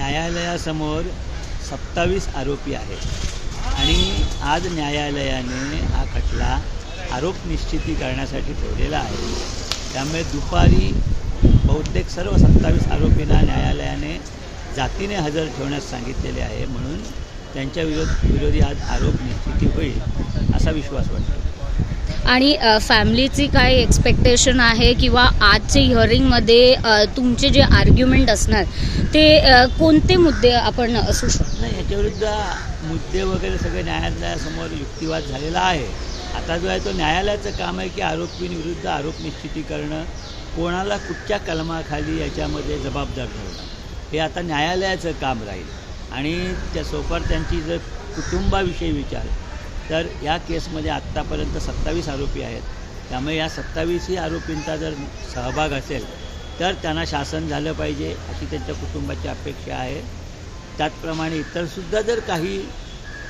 न्यायालयासमोर 27 आरोपी आहेत आणि आज न्यायालयाने हा खटला आरोप निश्चिती करण्यासाठी ठेवलेला आहे. त्यामुळे दुपारी बहुतेक सर्व 27 आरोपींना न्यायालयाने जातीने हजर ठेवण्यास सांगितलेले आहे. म्हणून त्यांच्या विरोधी आज आरोप निश्चिती होईल असा विश्वास वाटतो. आणि फॅमिलीची काय एक्सपेक्टेशन आहे किंवा आजच्या हिअरिंगमध्ये तुमचे जे आर्ग्युमेंट असणार ते कोणते मुद्दे आपण असू शकतो? नाही, याच्याविरुद्ध मुद्दे वगैरे सगळे न्यायालयासमोर युक्तिवाद झालेला आहे. आता जो आहे तो न्यायालयाचं काम आहे की आरोपींविरुद्ध आरोप निश्चिती करणं, कोणाला कुठच्या कलमाखाली याच्यामध्ये जबाबदार ठेवणं, हे आता न्यायालयाचं काम राहील. आणि त्यासोबत त्यांची जर कुटुंबाविषयी विचार तर या केसमध्ये आत्तापर्यंत 27 आरोपी आहेत. त्यामुळे या 27ही आरोपींचा जर सहभाग असेल तर त्यांना शासन झालं पाहिजे अशी त्यांच्या कुटुंबाची अपेक्षा आहे. त्याचप्रमाणे इतरसुद्धा जर काही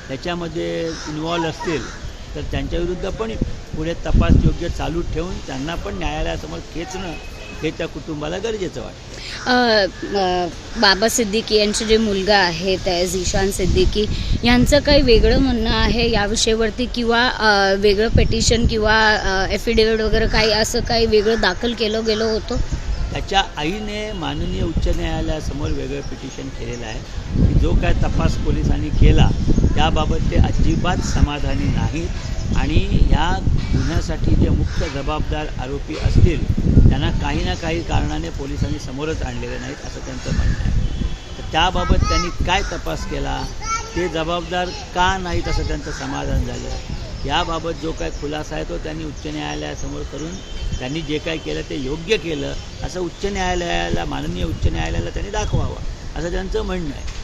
त्याच्यामध्ये इन्वॉल्व असतील तर त्यांच्याविरुद्ध पण पुढे तपास योग्य चालू ठेवून त्यांना पण न्यायालयासमोर खेचणं हे त्या कुटुंबाला गरजेचं वाटतं. बाबा सिद्दीकी यांचे जे मुलगा आहेत झिशान सिद्दीकी यांचं काही वेगळं म्हणणं आहे या विषयावरती किंवा वेगळं पिटिशन किंवा ॲफिडेविट वगैरे काही असं काही वेगळं दाखल केलं गेलं होतं? त्याच्या आईने माननीय उच्च न्यायालयासमोर वेगळं पिटिशन केलेलं आहे की जो काय तपास पोलिसांनी केला त्याबाबत ते अजिबात समाधानी नाहीत आणि या गुन्ह्यासाठी जे मुख्य जबाबदार आरोपी असतील त्यांना काही ना काही कारणाने पोलिसांनी समोरच आणलेले नाहीत असं त्यांचं म्हणणं आहे. तर त्याबाबत त्यांनी काय तपास केला, ते जबाबदार का नाहीत असं त्यांचं समाधान झालं. याबाबत जो काय खुलासा आहे तो त्यांनी उच्च न्यायालयासमोर करून त्यांनी जे काय केलं ते योग्य केलं असं माननीय उच्च न्यायालयाला त्यांनी दाखवावं असं त्यांचं म्हणणं आहे.